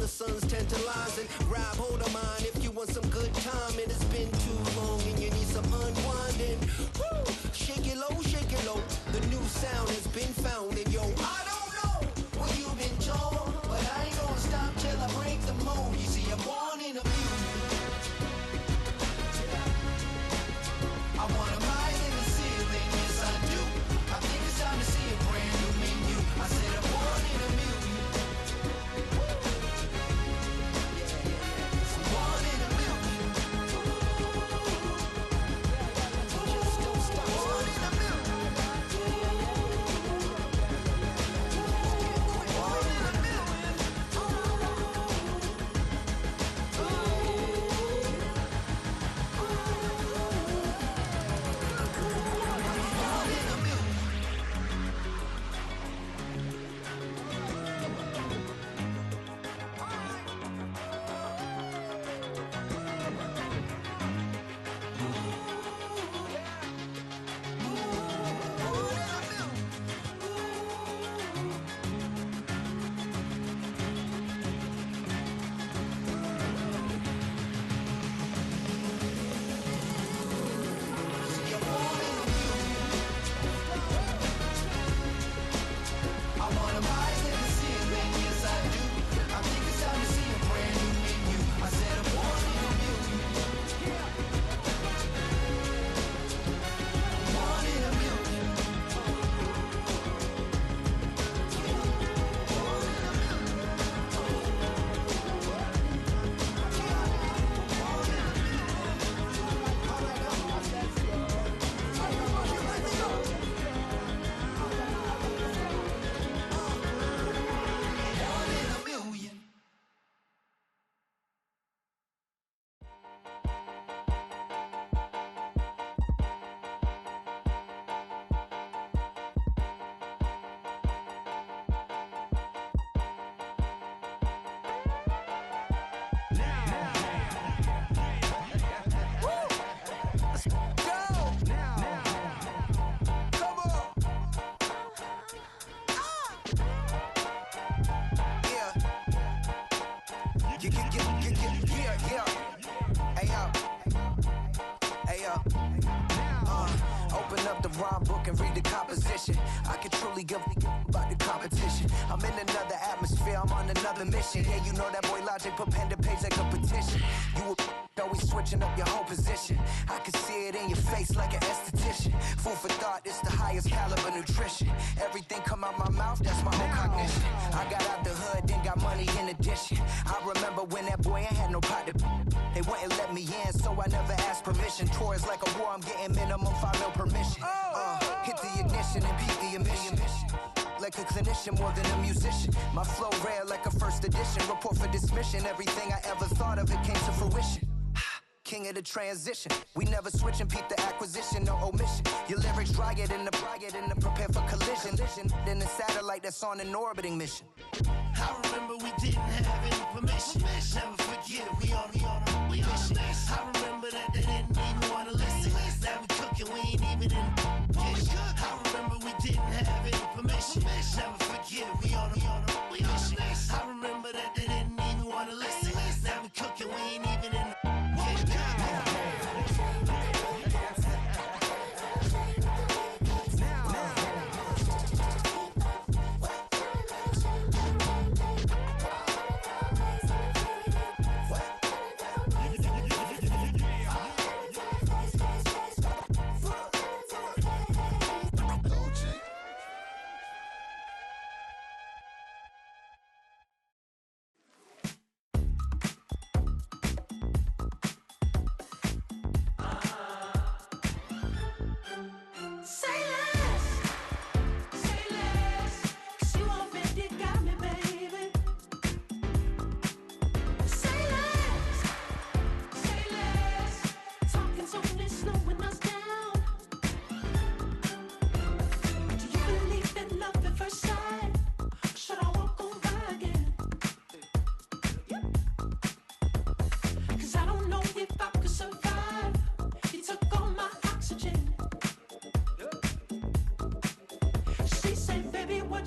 the sun's tantalizing. Grab hold of mine if you want some good time. It has been too long and you need some unwinding. Woo! Shake it low, the new sound has been found. And yo, I don't know what you've been told, but I ain't gonna stop till I break the mold. You see, I'm born in a million. I wanna rise in the ceiling, yes I do. I think it's time to see a brand new menu. I said I'm born in a million. I'm born in a million. Just don't stop. Born in a million. Born in a million. Born in a million. I wanna rise in the ceiling, yes I do. I think it's time to see a brand new menu. I said I'm born in a million. Born in a million. Born in a million. Born in a million. Open up the rhyme book and read the composition. I can truly give about the competition. I'm in another atmosphere, I'm on another mission. Yeah, you know that boy Logic put pen to page like a petition. You always switching up your whole position. I can see it in your face like an esthetician. Food for thought, it's the highest caliber nutrition. Everything come out my mouth, that's my own cognition. I got out the hood, then got money in addition. I remember when that boy ain't had no pot to. They wouldn't let me in, so I never asked permission. Tours like a war, I'm getting minimum 5 mil permission. Hit the ignition and beat the emission. Like a clinician more than a musician. My flow rare like a first edition. Report for dismission. Everything I ever thought of, it came to fruition. King of the transition. We never switch and peep the acquisition, no omission. Your lyrics dry it in the prepare for collision. Then the satellite that's on an orbiting mission. I remember we didn't have any permission. Never forget, we on a mission. I remember that they didn't even wanna listen. Now we cooking, we ain't even in the kitchen. I remember we didn't have any permission. Never forget, we on a mission. I remember that they didn't even wanna listen. Now we cooking, we ain't even in the kitchen.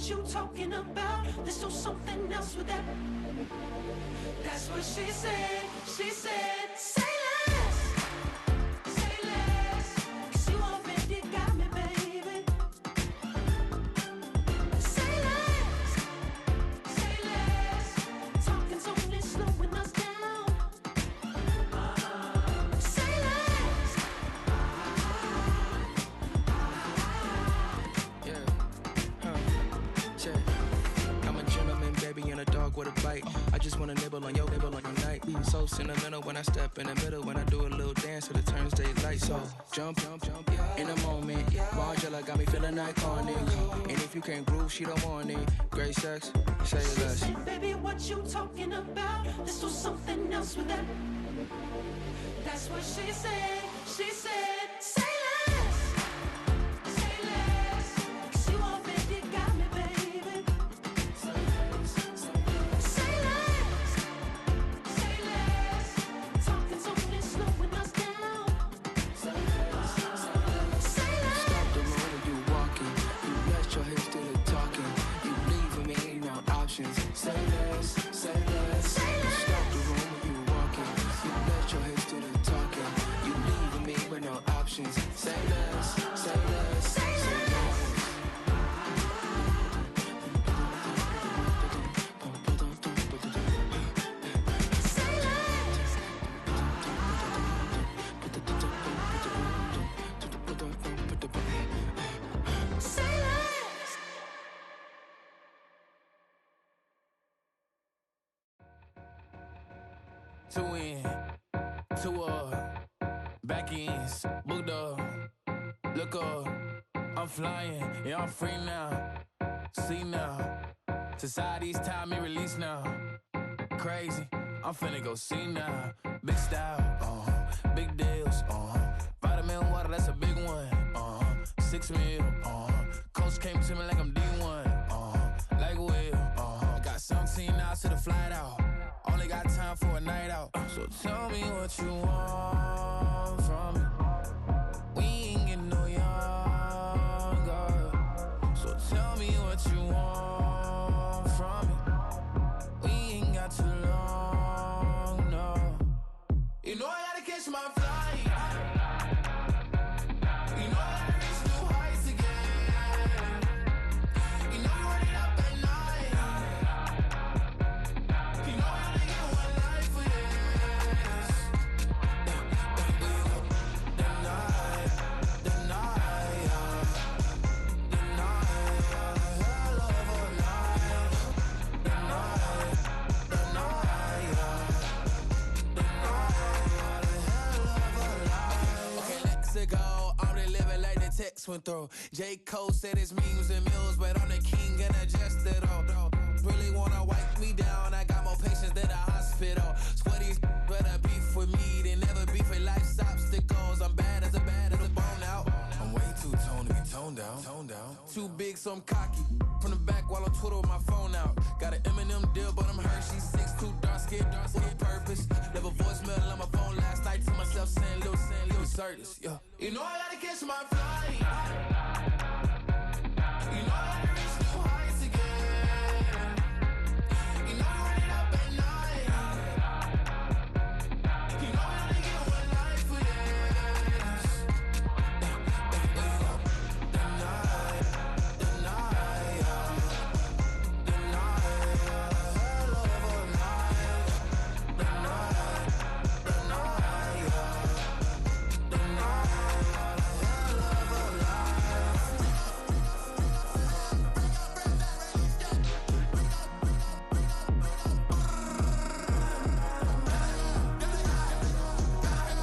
You talking about? Let's do something else with that. That's what she said. She said, say less. Say less. 'Cause you already got me, baby. Say less. Say less. Talking's only slowing us down. Say less. I'm a gentleman, baby, and a dog with a bite. I just wanna nibble on your night. So sentimental when I step in the middle. When I do a little dance till it turns daylight. So jump, in a moment. Margella got me feeling iconic. And if you can't groove, she don't want it. Great sex, say less. Say, baby, what you talking about? This was something else with that. That's what she said. She said, say less. Say less. 'Cause you already got me, baby. Say less. Say less. Talking's only slowing us down. Say less. Stop the road when you walking. You rest your hips to the talking. You leaving me no options. Say less, say less. You stop the room when you walking. You rest your hips to the talking. You leaving me with no options. Say less, say less, say less. Two in, two up, back ends, booked up, look up, I'm flying, yeah, I'm free now, see now, society's time me release now, crazy, I'm finna go see now, big style, big deals, vitamin water, that's a big one, 6 mil, coach came to me like I'm D1, like Will, got 17 hours to the flight out. Only got time for a night out. So tell me what you want from me. We ain't getting no younger. So tell me what you want from me. We ain't got too long, no. You know I gotta catch my flight. You know I gotta reach new heights again. You know you're running up at night. You know I only get one life for this. The night, hell of a night. The night, hell of a life. Okay, let's go. I'm the living like the text went through. J. Cole said his memes and mills, but I'm the king and adjust it all. Really wanna wipe me down, I got more patience than a hospital. Sweaty's better beef with me than never beef with life's obstacles. I'm bad as a bone out. I'm way too toned to be toned down. Too big, so I'm cocky. From the back while on Twitter with my phone out. Got an Eminem deal, but I'm Hershey. 6'2", dark skin, with a purpose. Left a voicemail on my phone last night to myself saying, Lil Curtis, yeah. You know I gotta catch my flight. You know I gotta reach new heights again. You know I'm running up at night. You know I only get one life for this. The night, hell of a night. The night,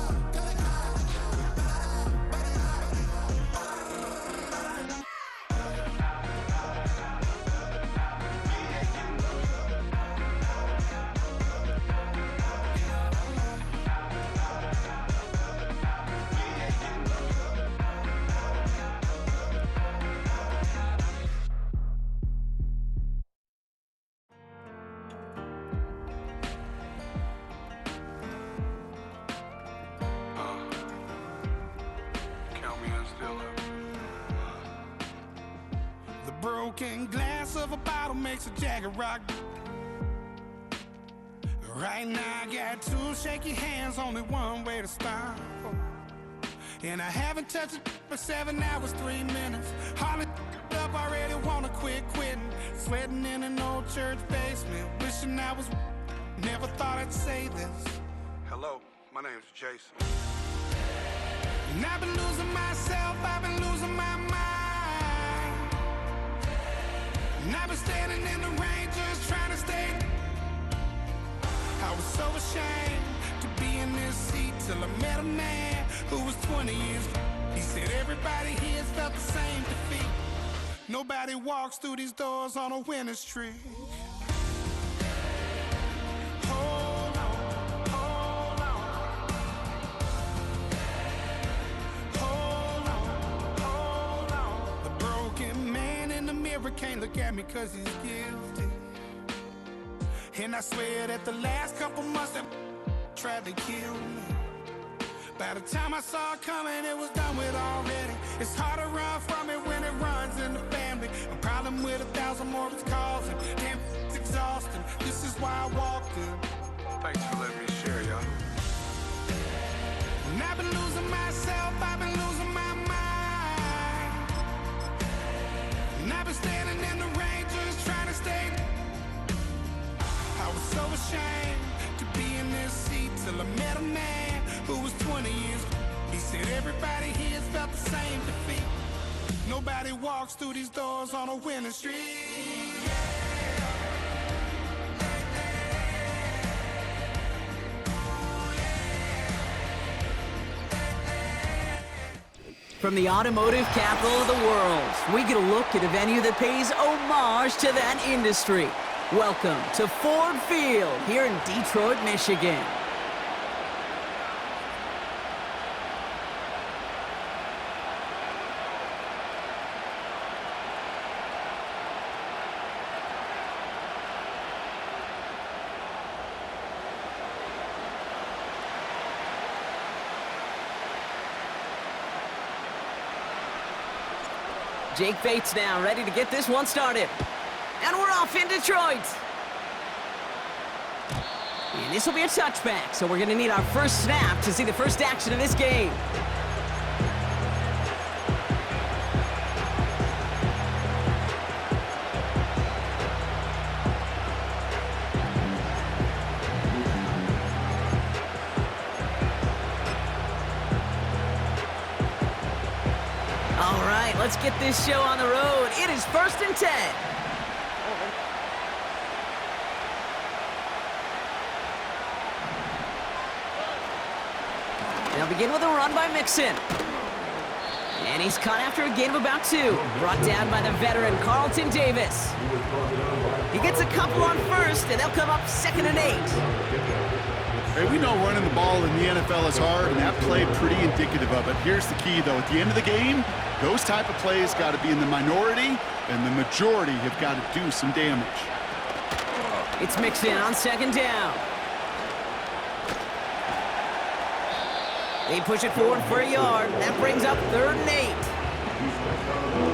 hell of a broken glass of a bottle makes a Jagger rock. Right now I got two shaky hands, only one way to stop. And I haven't touched it for 7 hours, 3 minutes. Hardly up, already wanna quit quitting. Sweating in an old church basement, wishing I was. Never thought I'd say this. Hello, my name's Jason. And I've been losing myself, I've been losing my mind. And I've been standing in the rain just trying to stay. I was so ashamed to be in this seat till I met a man who was 20 years. He said everybody here has felt the same defeat. Nobody walks through these doors on a winning streak. Hold on, hold on. Hold on, hold on. The broken man in the mirror can't look at me 'cause he's guilty. And I swear that the last couple months that tried to kill me. By the time I saw it coming, it was done with already. It's hard to run from it when it runs in the family. A problem with 1,000 more it's causing. Damn, it's exhausting. This is why I walked in. Thanks for letting me share, y'all. And I've been losing myself, I've been losing my mind. And I've been standing in the rain just trying to stay. I was so ashamed to be in this seat till I met a man who was 20 years. He said everybody here has felt the same defeat. Nobody walks through these doors on a winning streak. From the automotive capital of the world, we get a look at a venue that pays homage to that industry. Welcome to Ford Field here in Detroit, Michigan. Jake Bates now, ready to get this one started. And we're off in Detroit. And this will be a touchback, so we're going to need our first snap to see the first action of this game. All right, let's get this show on the road. It is 1st and 10. They'll begin with a run by Mixon. And he's caught after a gain of about 2. Brought down by the veteran Carlton Davis. He gets a couple on first, and they'll come up 2nd and 8. Hey, we know running the ball in the NFL is hard, and that play pretty indicative of it. Here's the key, though. At the end of the game, those type of plays got to be in the minority, and the majority have got to do some damage. It's Mixon on 2nd down. They push it forward for a yard. That brings up 3rd and 8.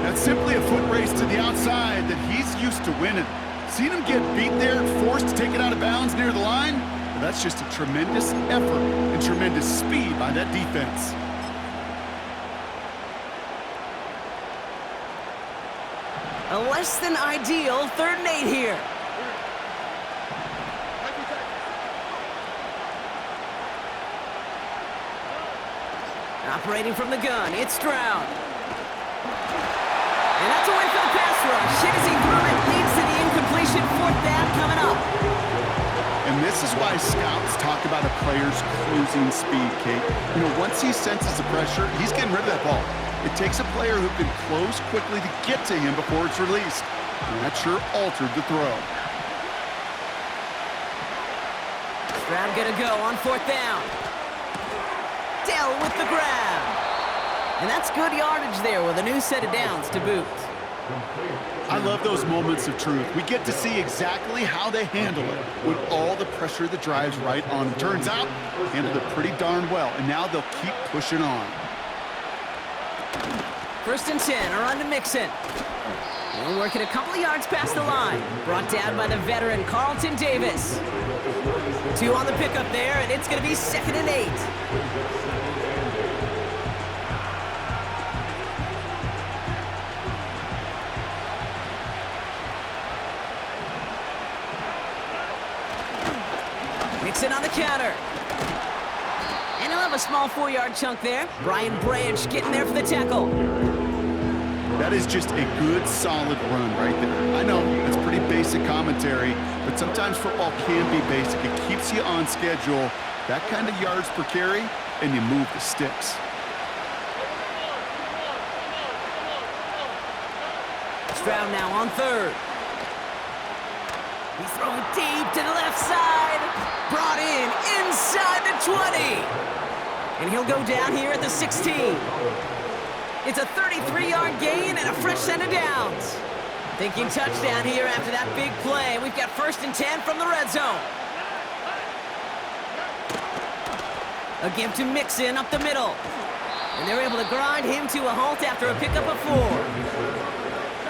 That's simply a foot race to the outside that he's used to winning. Seen him get beat there and forced to take it out of bounds near the line? Well, that's just a tremendous effort and tremendous speed by that defense. A less than ideal 3rd and 8 here. Operating from the gun, it's Stroud. And that's a win for the pass rush. Hit as he threw it, leads to the incompletion. 4th down coming up. And this is why scouts talk about a player's closing speed, Kate. You know, once he senses the pressure, he's getting rid of that ball. It takes a player who can close quickly to get to him before it's released. And that sure altered the throw. Stroud gonna go on 4th down. Dell with the grab. And that's good yardage there with a new set of downs to boot. I love those moments of truth. We get to see exactly how they handle it with all the pressure that drives right on them. Turns out, handled it pretty darn well, and now they'll keep pushing on. 1st and 10, a run to Mixon. We're working a couple of yards past the line. Brought down by the veteran Carlton Davis. 2 on the pickup there, and it's going to be 2nd and 8. Mixon on the counter. And he'll have a small 4-yard chunk there. Brian Branch getting there for the tackle. That is just a good, solid run right there. I know it's pretty basic commentary, but sometimes football can be basic. It keeps you on schedule, that kind of yards per carry, and you move the sticks. Stroud now on 3rd. He's throwing deep to the left side. Brought in inside the 20. And he'll go down here at the 16. It's a 33-yard gain and a fresh set of downs. Thinking touchdown here after that big play. We've got 1st and 10 from the red zone. A give to Mixon up the middle. And they're able to grind him to a halt after a pickup of 4.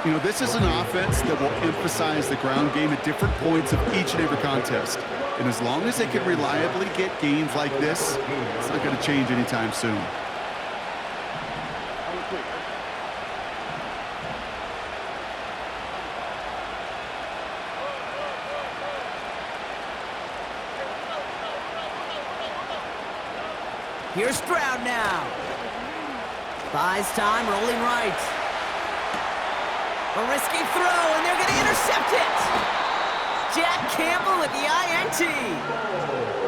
You know, this is an offense that will emphasize the ground game at different points of each and every contest. And as long as they can reliably get gains like this, it's not going to change anytime soon. Here's Stroud now. Buys time, rolling right. A risky throw, and they're going to intercept it. Jack Campbell with the INT.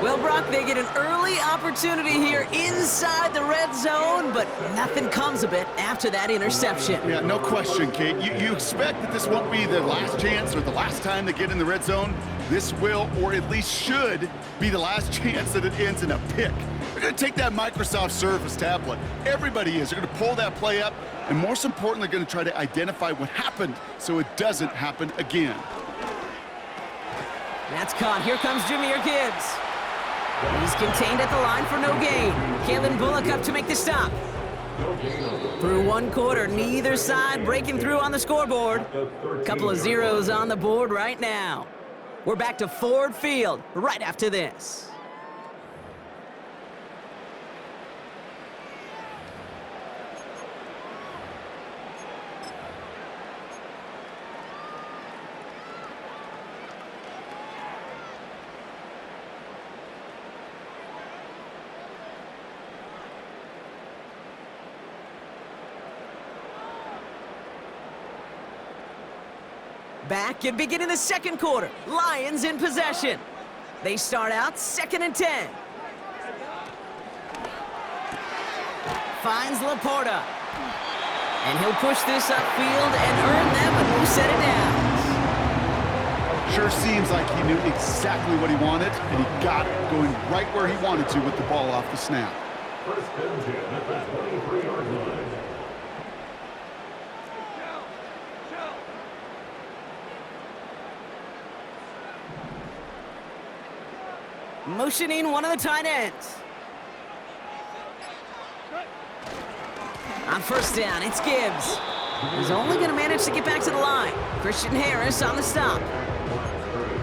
Well, Brock, they get an early opportunity here inside the red zone, but nothing comes of it after that interception. Yeah, no question, Kate. You expect that this won't be their last chance or the last time they get in the red zone. This will, or at least should, be the last chance that it ends in a pick. They're going to take that Microsoft Surface tablet. Everybody is. They're going to pull that play up, and most importantly, they're going to try to identify what happened so it doesn't happen again. That's caught. Here comes Jahmyr Gibbs. He's contained at the line for no gain. Kalen Bullock up to make the stop. Through 1 quarter, neither side breaking through on the scoreboard. Couple of zeros on the board right now. We're back to Ford Field right after this. Back and beginning the 2nd quarter. Lions in possession. They start out 2nd and 10. Finds Laporta. And he'll push this upfield and earn them a new set of downs. Sure seems like he knew exactly what he wanted, and he got it going right where he wanted to with the ball off the snap. 1st and 10 at the 23-yard line. Motioning one of the tight ends. On 1st down, it's Gibbs. He's only going to manage to get back to the line. Christian Harris on the stop.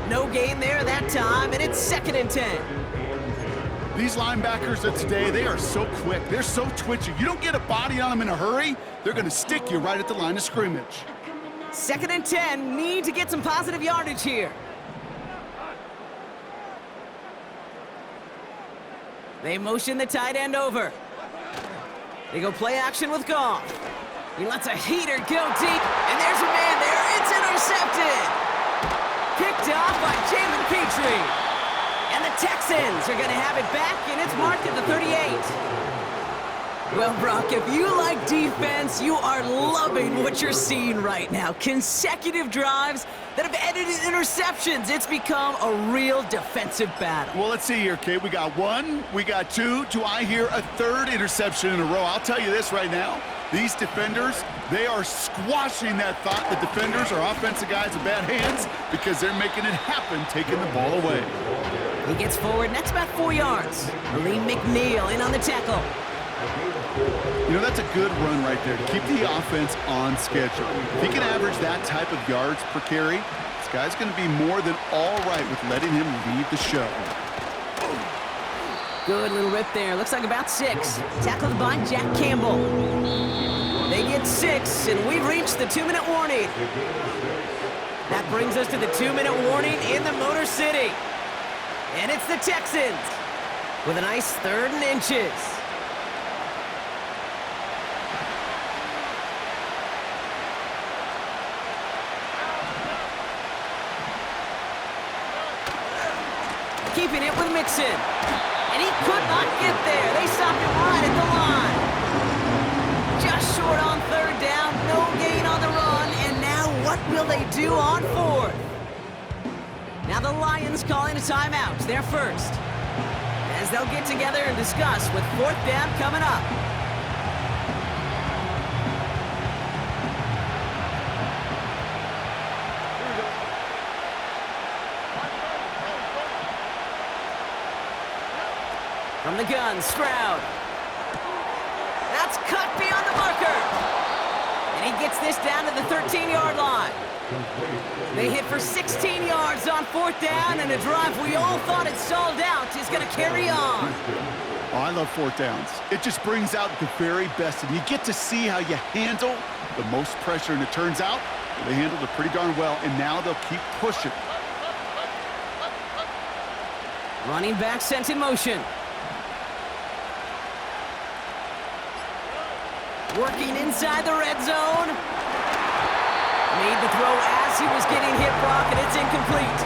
No gain there that time, and it's 2nd and 10. These linebackers of today, they are so quick. They're so twitchy. You don't get a body on them in a hurry, they're going to stick you right at the line of scrimmage. 2nd and 10, need to get some positive yardage here. They motion the tight end over. They go play action with Goff. He lets a heater go deep, and there's a man there. It's intercepted. Picked off by Jalen Petrie. And the Texans are going to have it back, and it's marked at the 38. Well, Brock, if you like defense, you are loving what you're seeing right now. Consecutive drives that have ended in interceptions. It's become a real defensive battle. Well, let's see here, Kate. We got 1, we got 2. Do I hear a 3rd interception in a row? I'll tell you this right now. These defenders, they are squashing that thought that defenders or offensive guys in bad hands because they're making it happen, taking the ball away. He gets forward, next about 4 yards. Lee McNeil in on the tackle. You know, that's a good run right there to keep the offense on schedule. If he can average that type of yards per carry, it's guy's going to be more than all right with letting him lead the show. Good little rip there. Looks like about 6. Tackled by Jack Campbell. They get 6, and we've reached the 2-minute warning. That brings us to the 2-minute warning in the Motor City. And it's the Texans with a nice 3rd and inches. Keeping it with Mixon. And he could not get there. They stopped him right at the line. Just short on 3rd down. No gain on the run. And now what will they do on 4th? Now the Lions calling a timeout. They're first. As they'll get together and discuss with 4th down coming up. From the gun, Stroud. That's cut beyond the marker. And he gets this down to the 13-yard line. They hit for 16 yards on 4th down, and a drive we all thought had stalled out is going to carry on. Oh, I love 4th downs. It just brings out the very best, and you get to see how you handle the most pressure, and it turns out they handled it pretty darn well, and now they'll keep pushing. Running back sent in motion. Working inside the red zone. Made the throw as he was getting hit, Brock, and it's incomplete.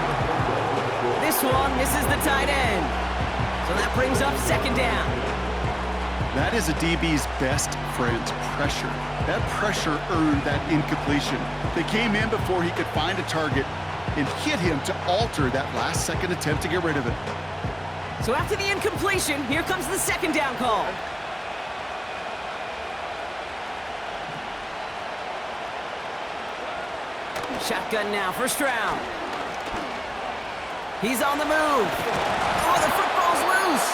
This one misses the tight end. So that brings up 2nd down. That is a DB's best friend, pressure. That pressure earned that incompletion. They came in before he could find a target and hit him to alter that last-second attempt to get rid of it. So after the incompletion, here comes the 2nd down call. Shotgun now for Stroud. He's on the move. Oh, the football's loose.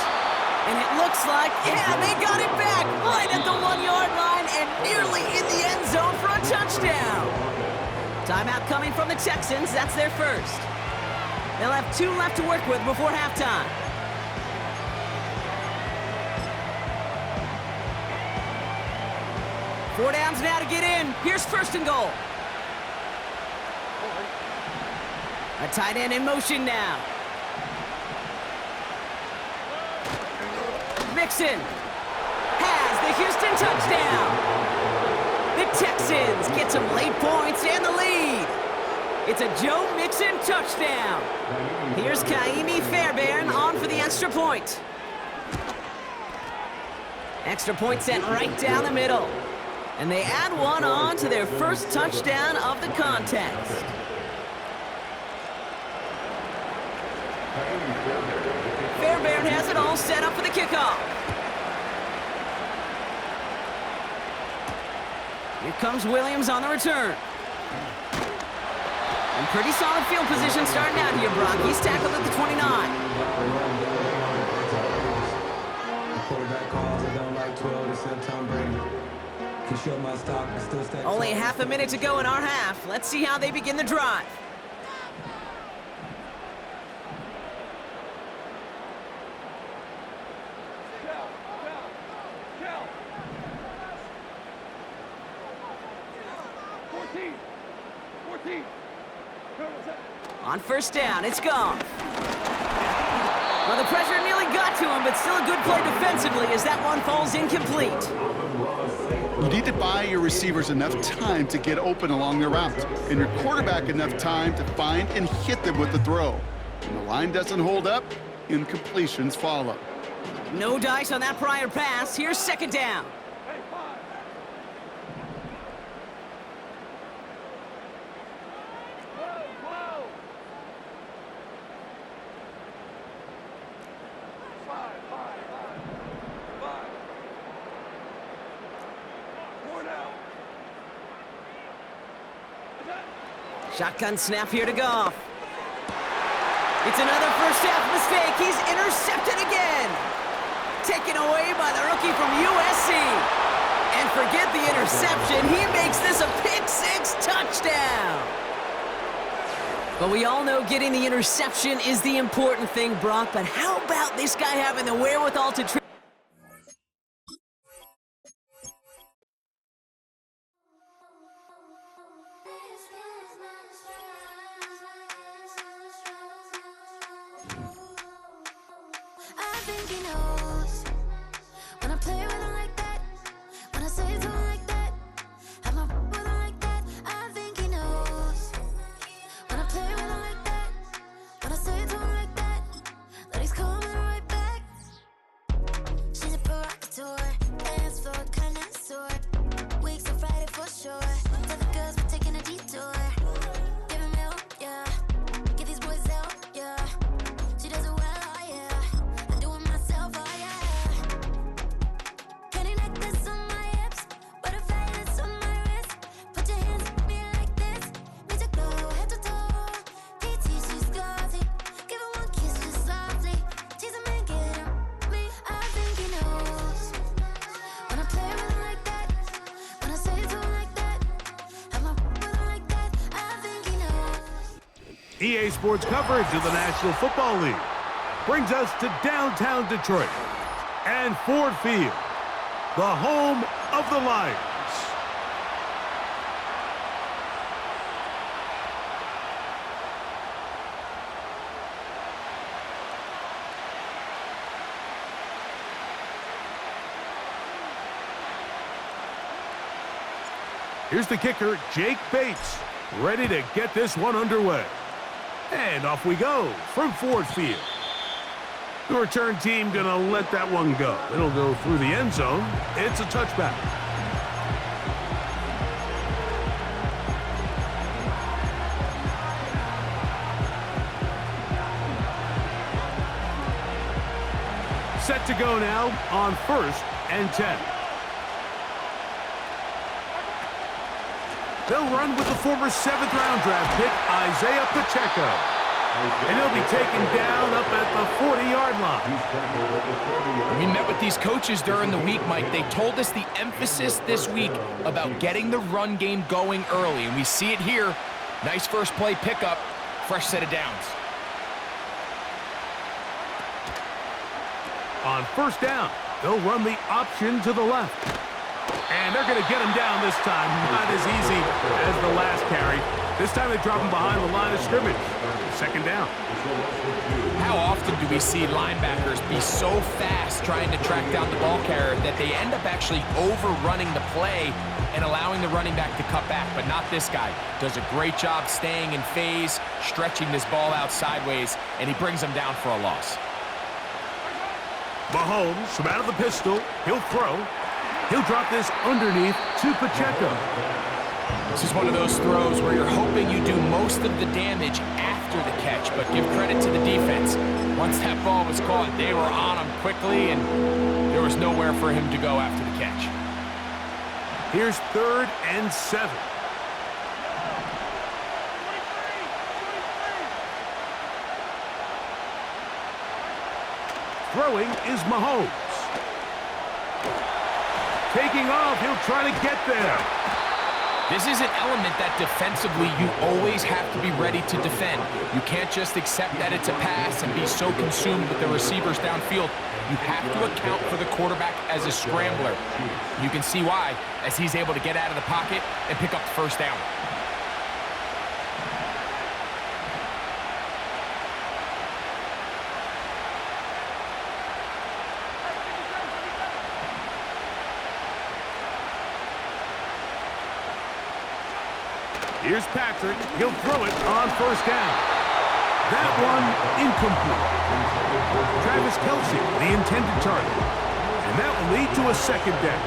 And it looks like, yeah, they got it back right at the 1-yard line and nearly in the end zone for a touchdown. Timeout coming from the Texans. That's their first. They'll have 2 left to work with before halftime. Four downs now to get in. Here's 1st and goal. A tight end in motion now. Mixon has the Houston touchdown. The Texans get some late points and the lead. It's a Joe Mixon touchdown. Here's Kaimi Fairbairn on for the extra point. Extra point sent right down the middle. And they add one on to their first touchdown of the contest. Fairbairn has it all set up for the kickoff. Here comes Williams on the return. And pretty solid field position starting out here, Brock. He's tackled at the 29. Only half a minute to go in our half. Let's see how they begin the drive. On 1st down, it's gone. Well, the pressure nearly got to him, but still a good play defensively as that one falls incomplete. You need to buy your receivers enough time to get open along their routes, and your quarterback enough time to find and hit them with the throw. When the line doesn't hold up, incompletions follow. No dice on that prior pass. Here's 2nd down. Shotgun snap here to Goff. It's another first half mistake. He's intercepted again. Taken away by the rookie from USC. And forget the interception. He makes this a pick-6 touchdown. But we all know getting the interception is the important thing, Brock. But how about this guy having the wherewithal to... I think he knows when I play with him like that, when I say it to him like that, have my with him like that. I think he knows when I play with him like that, when I say it to him like that, that he's coming right back. She's a provocateur, dance floor connoisseur, weeks of Friday for sure. Tell the girls we're taking a detour. Give him help, yeah. Get these boys out, yeah. She does it well, oh yeah. I do it myself, oh yeah. Candy necklace on my hips, butterflies on my wrist. Put your hands on me like this, need to go head to toe. PT, she's glossy. Give her one kiss just softly. Tease him and get him me. I think he knows when I play with him like that, when I say it to him like that, have my with him like that. I think he knows. EA Sports coverage of the National Football League brings us to downtown Detroit and Ford Field, the home of the Lions. Here's the kicker, Jake Bates, ready to get this one underway. And off we go from Ford Field. The return team gonna let that one go. It'll go through the end zone. It's a touchback. Set to go now on 1st and 10. They'll run with the former 7th-round draft pick, Isaiah Pacheco. And he'll be taken down up at the 40-yard line. We met with these coaches during the week, Mike. They told us the emphasis this week about getting the run game going early, and we see it here. Nice first play pickup, fresh set of downs. On 1st down, they'll run the option to the left. And they're going to get him down this time. Not as easy as the last carry. This time they drop him behind the line of scrimmage. 2nd down. How often do we see linebackers be so fast trying to track down the ball carrier that they end up actually overrunning the play and allowing the running back to cut back? But not this guy. Does a great job staying in phase, stretching this ball out sideways, and he brings him down for a loss. Mahomes from out of the pistol. He'll throw. He'll drop this underneath to Pacheco. This is one of those throws where you're hoping you do most of the damage after the catch, but give credit to the defense. Once that ball was caught, they were on him quickly, and there was nowhere for him to go after the catch. Here's 3rd and 7. Throwing is Mahomes. Taking off, he'll try to get there. This is an element that defensively you always have to be ready to defend. You can't just accept that it's a pass and be so consumed with the receivers downfield. You have to account for the quarterback as a scrambler. You can see why, as he's able to get out of the pocket and pick up the 1st down. Here's Patrick. He'll throw it on 1st down. That one incomplete. Travis Kelce, the intended target. And that will lead to a 2nd down.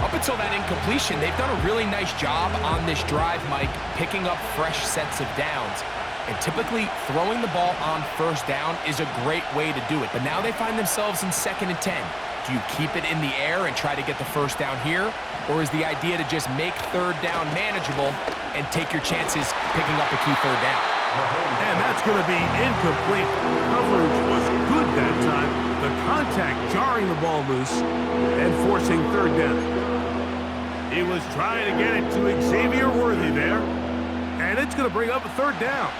Up until that incompletion, they've done a really nice job on this drive, Mike, picking up fresh sets of downs. And typically, throwing the ball on 1st down is a great way to do it. But now they find themselves in 2nd and 10. Do you keep it in the air and try to get the 1st down here? Or is the idea to just make 3rd down manageable and take your chances picking up a key 3rd down? And that's going to be incomplete. Coverage was good that time. The contact jarring the ball loose and forcing 3rd down. He was trying to get it to Xavier Worthy there. And it's going to bring up a third down.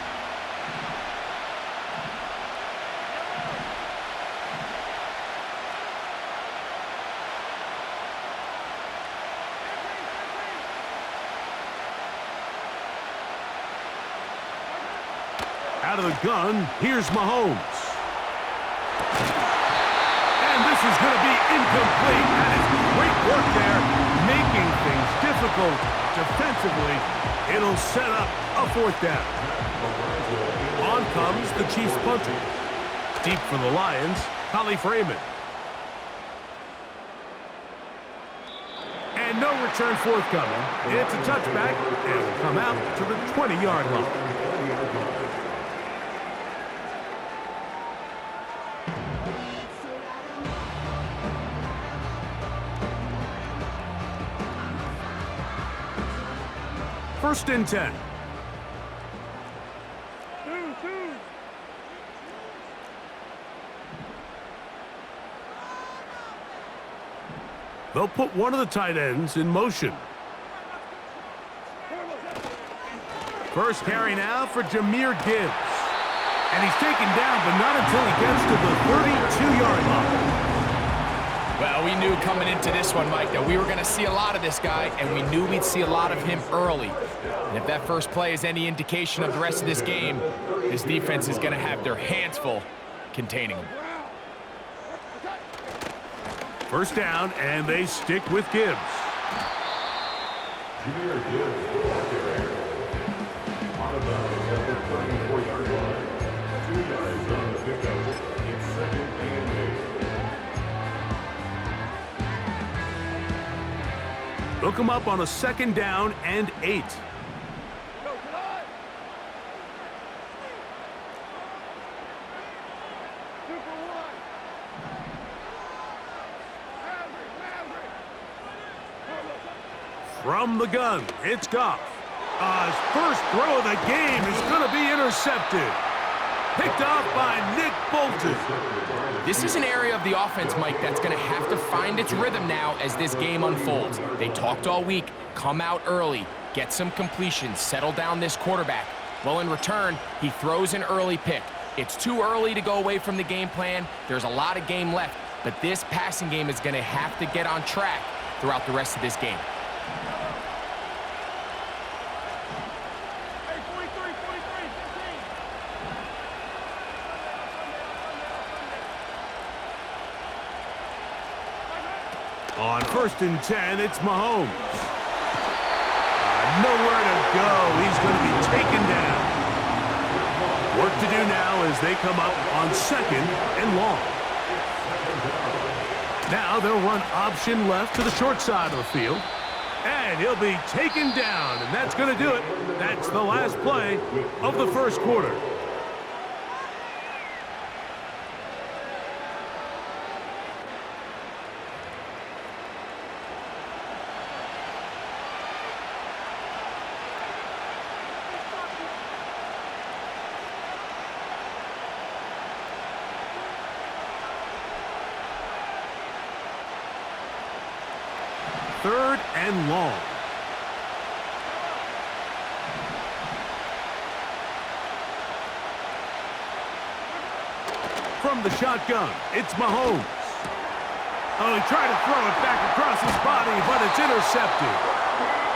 Out of the gun, here's Mahomes. And this is going to be incomplete. That is great work there, making things difficult defensively. It'll set up a fourth down. On comes the Chiefs punter. Deep for the Lions, Collie Freeman. And no return forthcoming. It's a touchback, and it'll come out to the 20-yard line. First and 10. They'll put one of the tight ends in motion. First carry now for Jahmyr Gibbs. And he's taken down, but not until he gets to the 32-yard line. Well, we knew coming into this one, Mike, that we were going to see a lot of this guy, and we knew we'd see a lot of him early. And if that first play is any indication of the rest of this game, this defense is going to have their hands full containing him. First down, and they stick with Gibbs. They'll come up on a second down and 8. From the gun, it's Goff. His first throw of the game is going to be intercepted. Picked off by Nick Bolton. This is an area of the offense, Mike, that's going to have to find its rhythm now as this game unfolds. They talked all week, come out early, get some completions, settle down this quarterback. Well, in return, he throws an early pick. It's too early to go away from the game plan. There's a lot of game left, but this passing game is going to have to get on track throughout the rest of this game. On first and 10, it's Mahomes. Nowhere to go. He's going to be taken down. Work to do now as they come up on second and long. Now they'll run option left to the short side of the field. And he'll be taken down, and that's going to do it. That's the last play of the first quarter. Third and long. From the shotgun, it's Mahomes. Oh, he tried to throw it back across his body, but it's intercepted.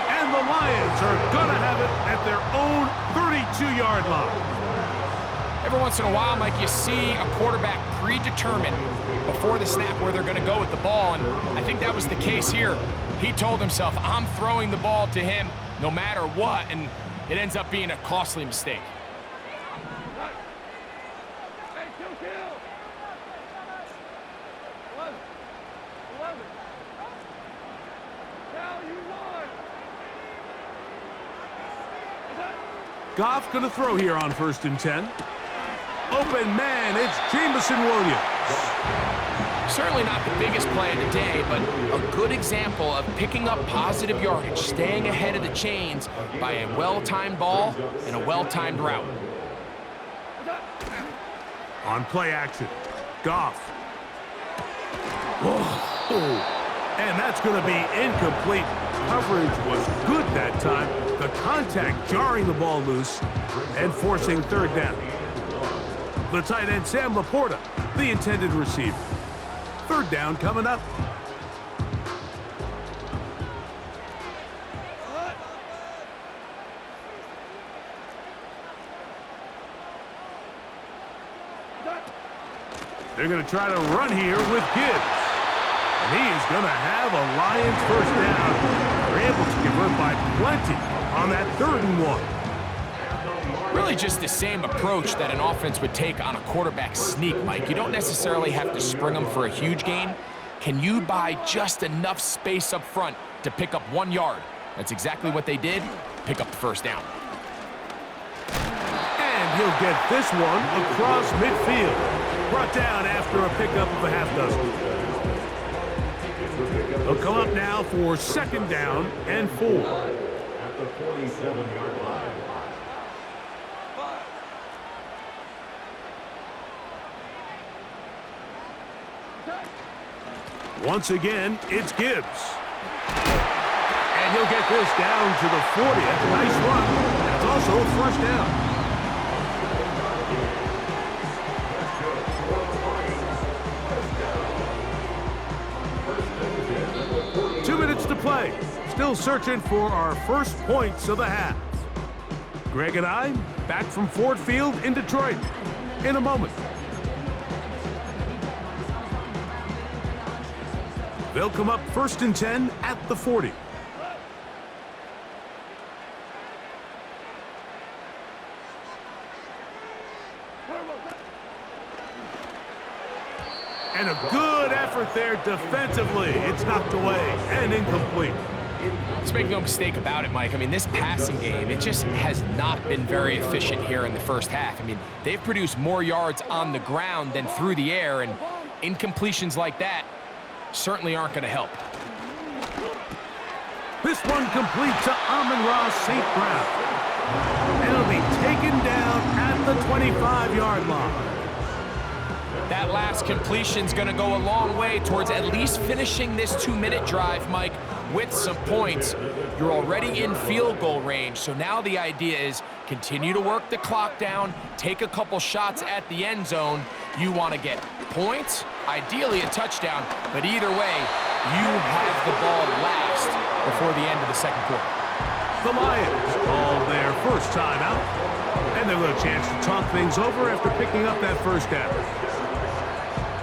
And the Lions are going to have it at their own 32-yard line. Every once in a while, Mike, you see a quarterback predetermined before the snap where they're going to go with the ball, and I think that was the case here. He told himself, I'm throwing the ball to him no matter what, and it ends up being a costly mistake. Goff going to throw here on first and 10. Open man, it's Jameson Williams. Certainly not the biggest play of the day, but a good example of picking up positive yardage, staying ahead of the chains by a well-timed ball and a well-timed route. On play action, Goff. Whoa. And that's going to be incomplete. coverage was good that time. The contact jarring the ball loose and forcing third down. The tight end, Sam Laporta, the intended receiver. Third down coming up. They're going to try to run here with Gibbs. And he is going to have a Lions first down. They're able to convert by plenty on that 3rd and 1. Really just the same approach that an offense would take on a quarterback sneak, Mike. You don't necessarily have to spring them for a huge gain. Can you buy just enough space up front to pick up 1 yard? That's exactly what they did. Pick up the first down. And he'll get this one across midfield. Brought down after a pickup of a half dozen. They'll come up now for 2nd down and 4. At the 47-yard line. Once again, it's Gibbs. And he'll get this down to the 40. That's a nice run. That's also a first down. 2 minutes to play. Still searching for our first points of the half. Greg and I back from Ford Field in Detroit in a moment. They'll come up 1st and 10 at the 40. And a good effort there defensively. It's knocked away and incomplete. Let's make no mistake about it, Mike. I mean, this passing game, it just has not been very efficient here in the first half. I mean, they've produced more yards on the ground than through the air, and incompletions like that certainly aren't going to help. This one complete to Amon-Ra St. Brown. And it'll be taken down at the 25-yard line. That last completion's going to go a long way towards at least finishing this 2-minute drive, Mike, with some points. You're already in field goal range, so now the idea is continue to work the clock down, take a couple shots at the end zone. You want to get points, ideally a touchdown, but either way, you have the ball last before the end of the second quarter. The Lions call their first timeout, and they'll have a chance to talk things over after picking up that first down.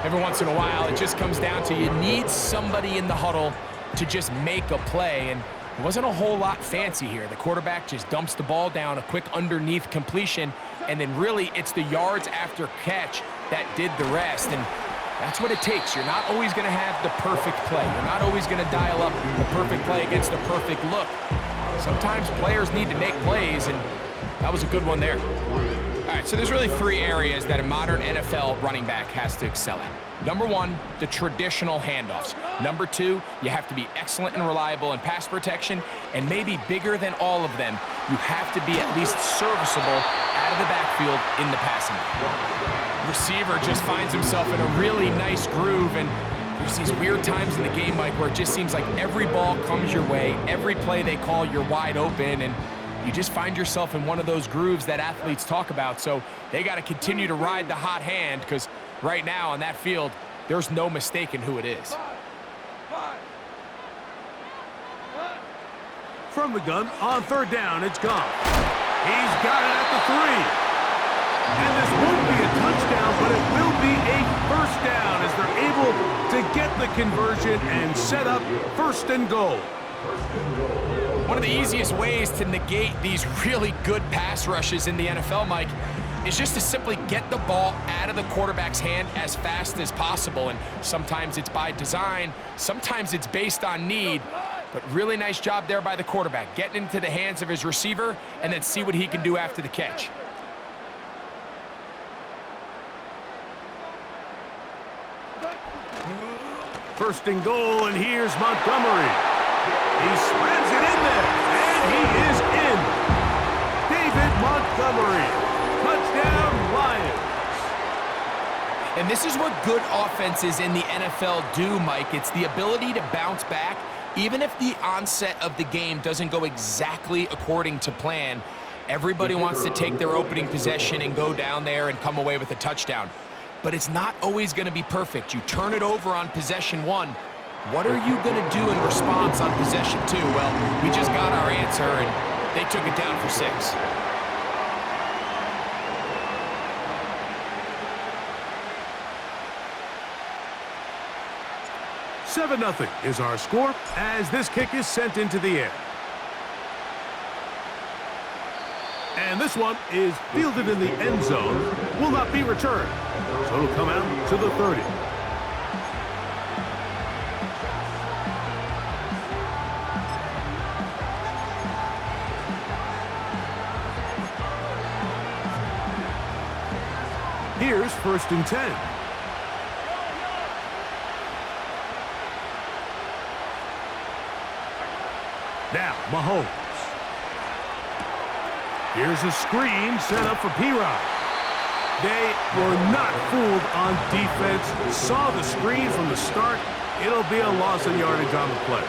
Every once in a while, it just comes down to you need somebody in the huddle to just make a play, and it wasn't a whole lot fancy here. The quarterback just dumps the ball down, a quick underneath completion, and then really it's the yards after catch that did the rest, and that's what it takes. You're not always going to have the perfect play. You're not always going to dial up the perfect play against the perfect look. Sometimes players need to make plays, and that was a good one there. All right, so there's really 3 areas that a modern NFL running back has to excel at. Number 1, the traditional handoffs. Number 2, you have to be excellent and reliable in pass protection, and maybe bigger than all of them, you have to be at least serviceable out of the backfield in the passing game. Receiver just finds himself in a really nice groove, and there's these weird times in the game, Mike, where it just seems like every ball comes your way, every play they call, you're wide open, and you just find yourself in one of those grooves that athletes talk about. So they got to continue to ride the hot hand, because right now on that field, there's no mistaking who it is. From the gun, on 3rd down, it's gone. He's got it at the 3. And this won't be a touchdown, but it will be a first down as they're able to get the conversion and set up 1st and goal. One of the easiest ways to negate these really good pass rushes in the NFL, Mike, is just to simply get the ball out of the quarterback's hand as fast as possible. And sometimes it's by design, sometimes it's based on need, but really nice job there by the quarterback, getting into the hands of his receiver and then see what he can do after the catch. First and goal, and here's Montgomery. He slams it in there, and he is in. David Montgomery, touchdown Lions. And this is what good offenses in the NFL do, Mike. It's the ability to bounce back Even if the onset of the game doesn't go exactly according to plan, everybody wants to take their opening possession and go down there and come away with a touchdown. But it's not always going to be perfect. You turn it over on possession 1. What are you going to do in response on possession 2? Well, we just got our answer, and they took it down for 6. "7-0 is our score as this kick is sent into the air. And this one is fielded in the end zone, will not be returned. So it'll come out to the 30. Here's 1st and 10. Now, Mahomes. Here's a screen set up for P-Rod. They were not fooled on defense. Saw the screen from the start. It'll be a loss in yardage on the play.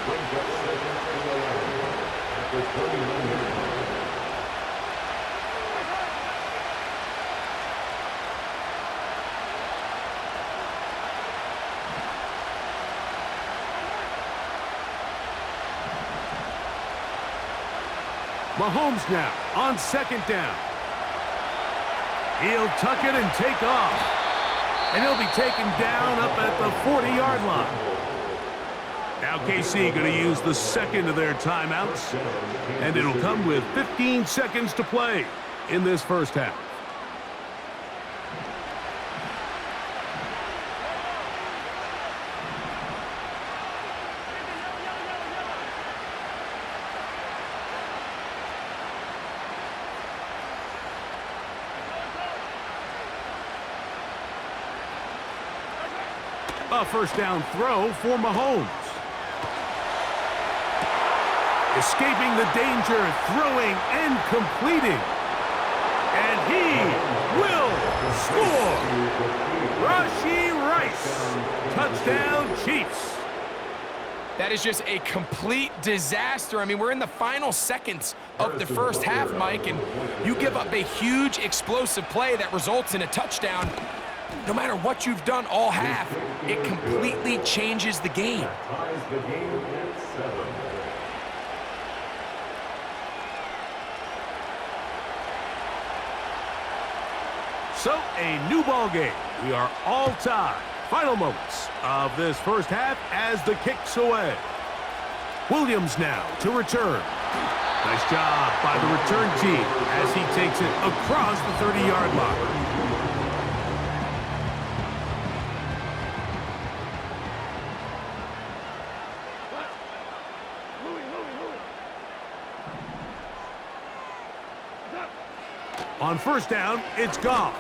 Mahomes now on 2nd down. He'll tuck it and take off. And he'll be taken down up at the 40-yard line. Now KC going to use the second of their timeouts. And it'll come with 15 seconds to play in this first half. A 1st down throw for Mahomes. Escaping the danger, throwing and completing. And he will score. Rashee Rice. Touchdown, Chiefs. That is just a complete disaster. I mean, we're in the final seconds of the first half, Mike, and you give up a huge explosive play that results in a touchdown. No matter what you've done all half, it completely changes the game. So, a new ball game. We are all tied. Final moments of this first half as the kick's away. Williams now to return. Nice job by the return team as he takes it across the 30-yard line. On 1st down, it's Goff.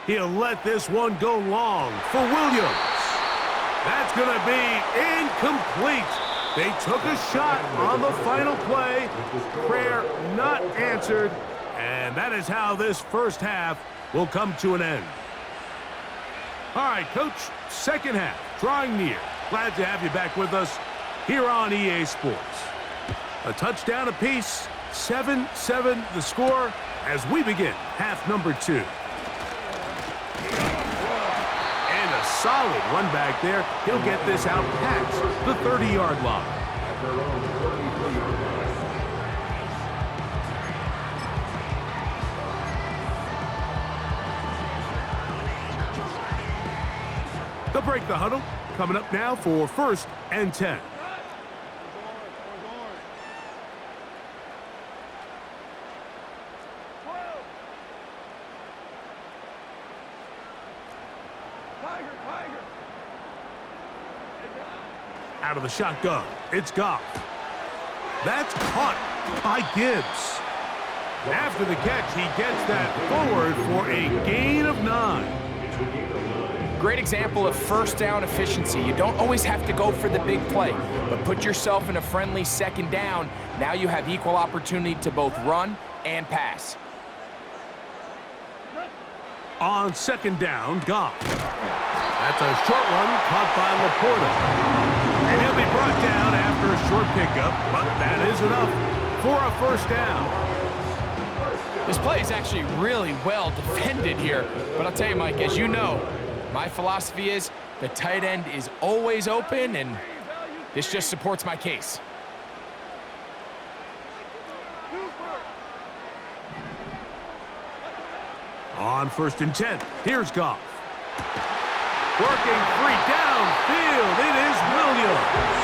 He'll let this one go long for Williams. That's going to be incomplete. They took a shot on the final play. Prayer not answered. And that is how this first half will come to an end. All right, Coach, second half, drawing near. Glad to have you back with us here on EA Sports. A touchdown apiece, 7-7 the score as we begin half number 2. And a solid run back there. He'll get this out past the 30-yard line. They'll break the huddle. Coming up now for 1st and 10. Out of the shotgun, it's Goff. That's caught by Gibbs. After the catch, he gets that forward for a gain of 9. Great example of 1st down efficiency. You don't always have to go for the big play, but put yourself in a friendly 2nd down. Now you have equal opportunity to both run and pass. On 2nd down, Goff. That's a short one caught by Laporta. And he'll be brought down after a short pickup, but that is enough for a first down. This play is actually really well defended here. But I'll tell you, Mike, as you know, my philosophy is the tight end is always open, and this just supports my case. On 1st and 10, here's Goff. Working free downfield, it is Williams.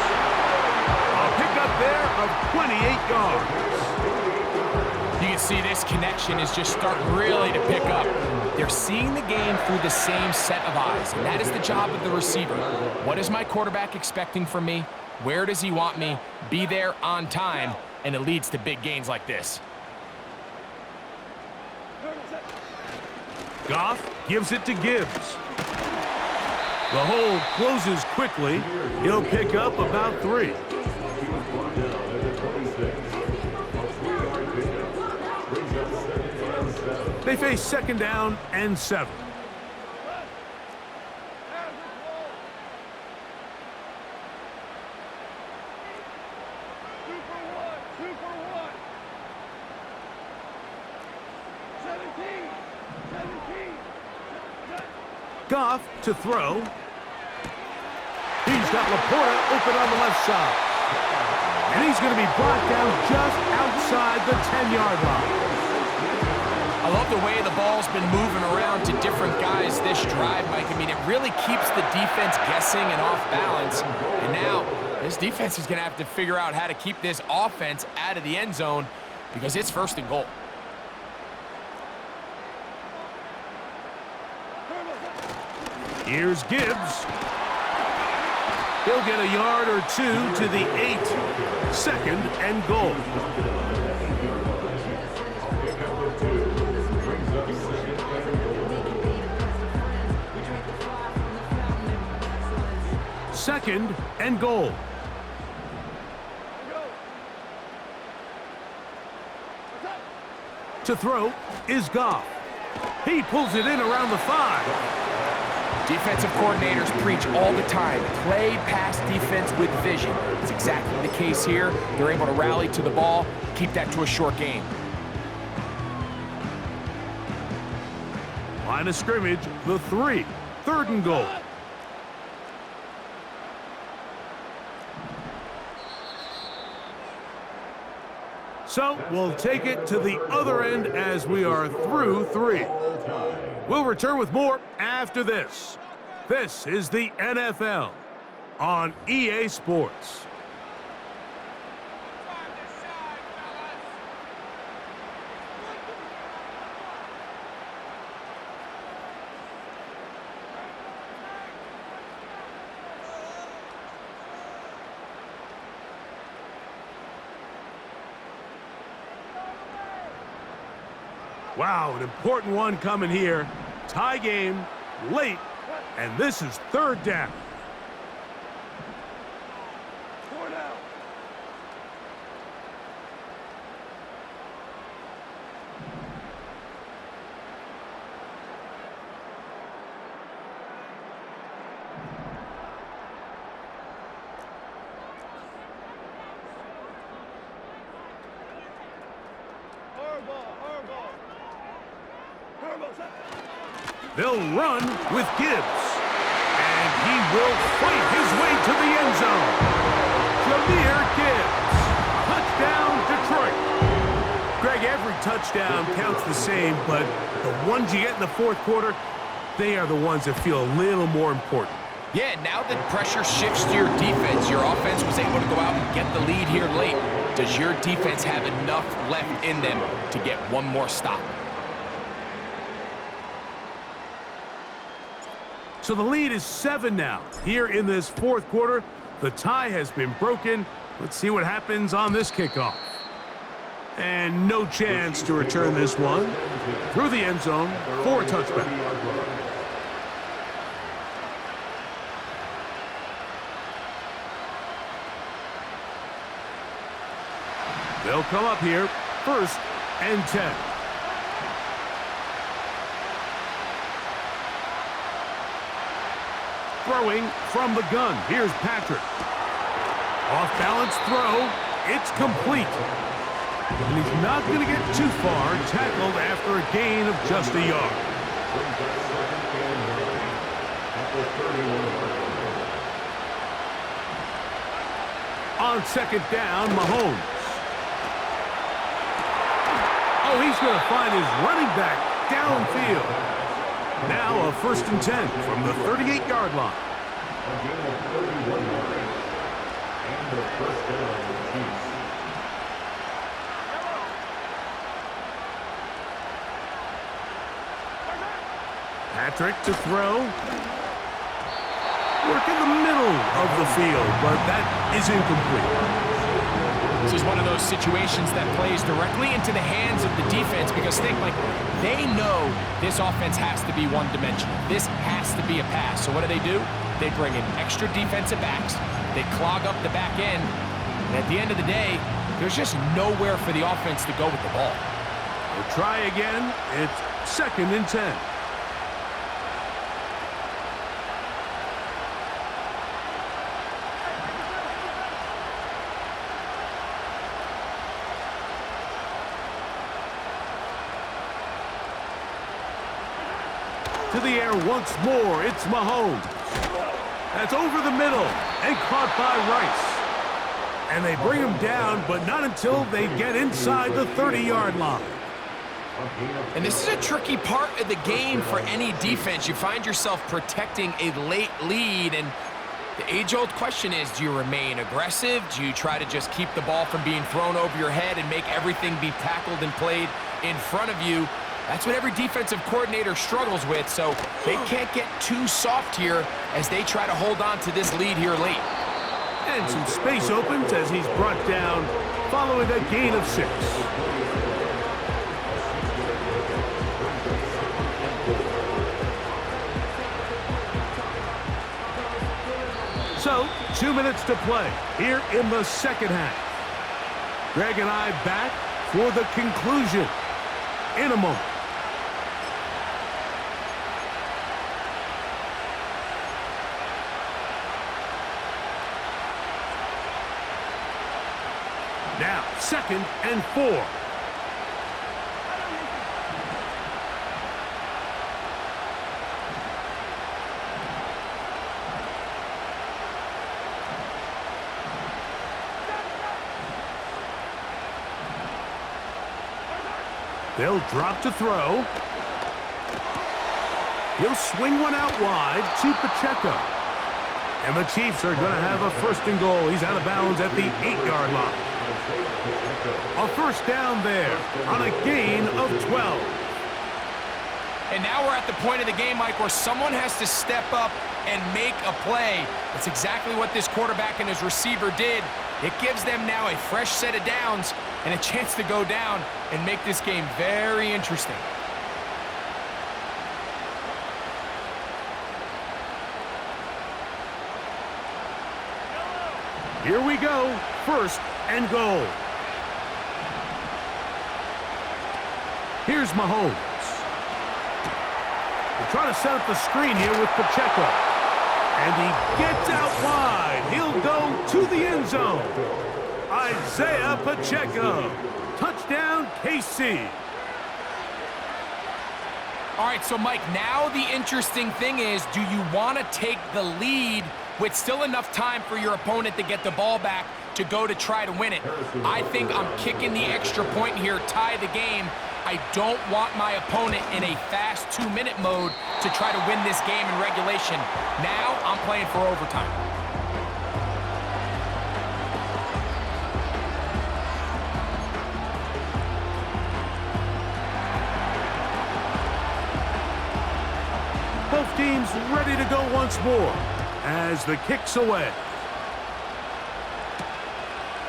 A pickup there of 28 yards. You can see this connection is just starting really to pick up. They're seeing the game through the same set of eyes, and that is the job of the receiver. What is my quarterback expecting from me? Where does he want me? Be there on time, and it leads to big gains like this. Goff gives it to Gibbs. The hole closes quickly. He'll pick up about 3. They face 2nd down and 7. Goff to throw. He's got Laporta open on the left side. And he's going to be brought down just outside the 10-yard line. I love the way the ball's been moving around to different guys this drive, Mike. I mean, it really keeps the defense guessing and off balance. And now this defense is going to have to figure out how to keep this offense out of the end zone because it's 1st and goal. Here's Gibbs. He'll get a yard or 2 to the 8. 2nd and goal. Second and goal. To throw is Goff. He pulls it in around the 5. Defensive coordinators preach all the time, play pass defense with vision. It's exactly the case here. They're able to rally to the ball, keep that to a short game. Line of scrimmage, the 3. 3rd and goal. So we'll take it to the other end as we are through 3. We'll return with more after this. This is the NFL on EA Sports. Wow, an important one coming here. Tie game, late, and this is 3rd down. They'll run with Gibbs. And he will fight his way to the end zone. Jahmyr Gibbs. Touchdown, Detroit. Greg, every touchdown counts the same, but the ones you get in the 4th quarter, they are the ones that feel a little more important. Yeah, now that pressure shifts to your defense, your offense was able to go out and get the lead here late. Does your defense have enough left in them to get one more stop? So the lead is 7 now. Here in this 4th quarter, the tie has been broken. Let's see what happens on this kickoff. And no chance to return this one. Through the end zone for a touchback. They'll come up here, 1st and 10. Throwing from the gun. Here's Patrick. Off-balance throw. It's complete. And he's not going to get too far, tackled after a gain of just a yard. On second down, Mahomes. Oh, he's going to find his running back downfield. Now a 1st and 10 from the 38-yard line. Patrick to throw. Work in the middle of the field, but that is incomplete. This is one of those situations that plays directly into the hands of the defense because they know this offense has to be one-dimensional. This has to be a pass. So what do? They bring in extra defensive backs. They clog up the back end. And at the end of the day, there's just nowhere for the offense to go with the ball. We'll try again. It's 2nd and 10. To the air once more, it's Mahomes. That's over the middle and caught by Rice. And they bring him down, but not until they get inside the 30-yard line. And this is a tricky part of the game for any defense. You find yourself protecting a late lead, and the age-old question is, do you remain aggressive? Do you try to just keep the ball from being thrown over your head and make everything be tackled and played in front of you? That's what every defensive coordinator struggles with, so they can't get too soft here as they try to hold on to this lead here late. And some space opens as he's brought down following a gain of 6. So, 2 minutes to play here in the second half. Greg and I back for the conclusion in a moment. Now, 2nd and 4. They'll drop to throw. He'll swing one out wide to Pacheco. And the Chiefs are going to have a 1st and goal. He's out of bounds at the 8-yard line. A 1st down there on a gain of 12. And now we're at the point of the game, Mike, where someone has to step up and make a play. That's exactly what this quarterback and his receiver did. It gives them now a fresh set of downs and a chance to go down and make this game very interesting. Here we go. 1st and goal. Here's Mahomes. They're trying to set up the screen here with Pacheco. And he gets out wide. He'll go to the end zone. Isaiah Pacheco. Touchdown, KC. All right, so Mike, now the interesting thing is, do you want to take the lead with still enough time for your opponent to get the ball back to go to try to win it? I think I'm kicking the extra point here, tie the game. I don't want my opponent in a fast 2-minute mode to try to win this game in regulation. Now I'm playing for overtime. Both teams ready to go once more as the kick's away.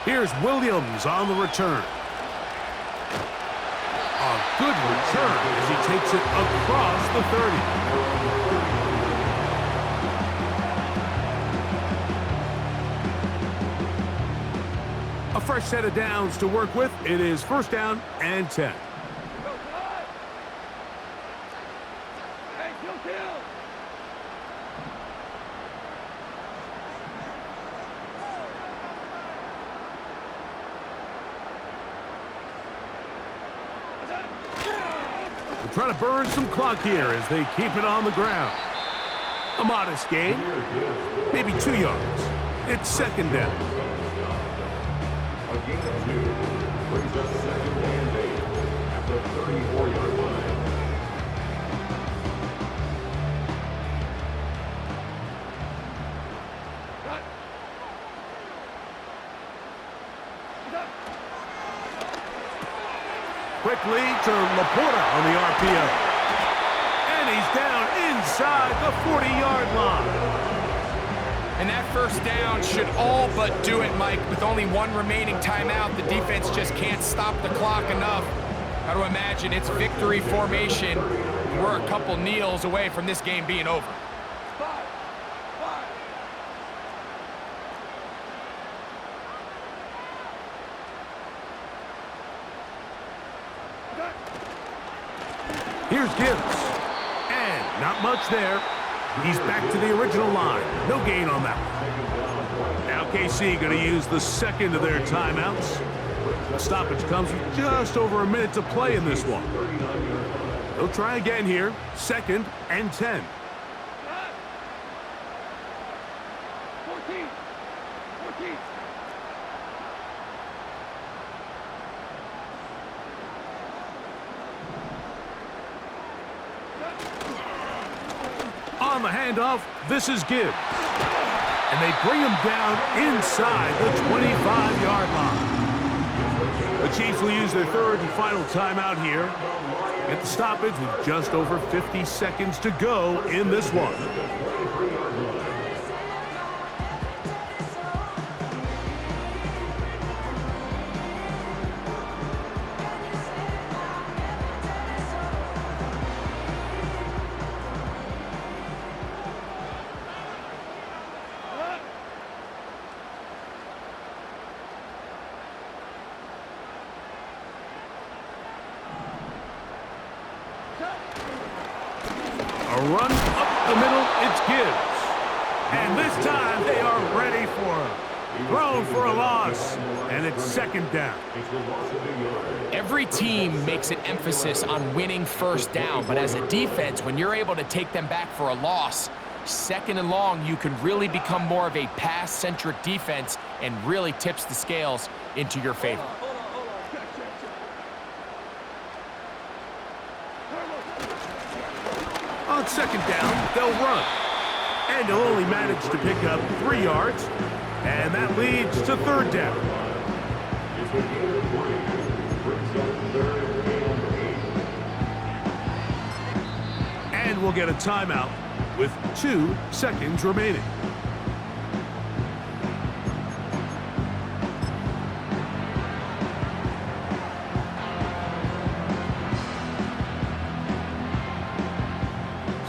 Here's Williams on the return. A good return as he takes it across the 30. A fresh set of downs to work with. It is 1st down and 10. trying to burn some clock here as they keep it on the ground. A modest gain, maybe 2 yards. It's second down. A gain of 2 brings up second and 8 at the 34-yard line. Quickly to Laporta on the RPO. And he's down inside the 40-yard line. And that first down should all but do it, Mike. With only 1 remaining timeout, the defense just can't stop the clock enough. Got to imagine it's victory formation. We're a couple kneels away from this game being over. Here's Gibbs. And not much there. He's back to the original line. No gain on that one. Now KC going to use the second of their timeouts. The stoppage comes with just over a minute to play in this one. They'll try again here. 2nd and 10. 14. On the handoff, this is Gibbs. And they bring him down inside the 25-yard line. The Chiefs will use their 3rd and final timeout here. Get the stoppage with just over 50 seconds to go in this one. A run up the middle, it's Gibbs. And this time they are ready for him. Thrown for a loss, and it's 2nd down. Every team makes an emphasis on winning first down, but as a defense, when you're able to take them back for a loss, 2nd and long, you can really become more of a pass-centric defense and really tips the scales into your favor. On 2nd down, they'll run. And they'll only manage to pick up 3 yards. And that leads to 3rd down. And we'll get a timeout with 2 seconds remaining.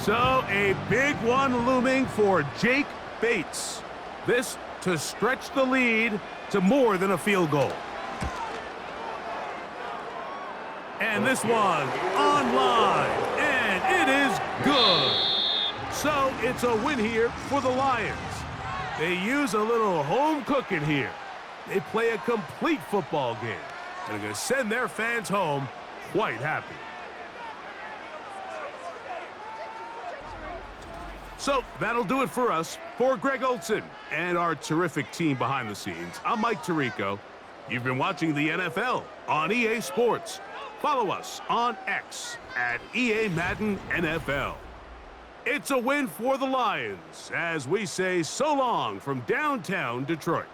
So a big one looming for Jake Bates. This to stretch the lead to more than a field goal. And this one online, and it is good. So it's a win here for the Lions. They use a little home cooking here. They play a complete football game. They're going to send their fans home quite happy. So that'll do it for us. For Greg Olson and our terrific team behind the scenes, I'm Mike Tirico. You've been watching the NFL on EA Sports. Follow us on X at EA Madden NFL. It's a win for the Lions as we say so long from downtown Detroit.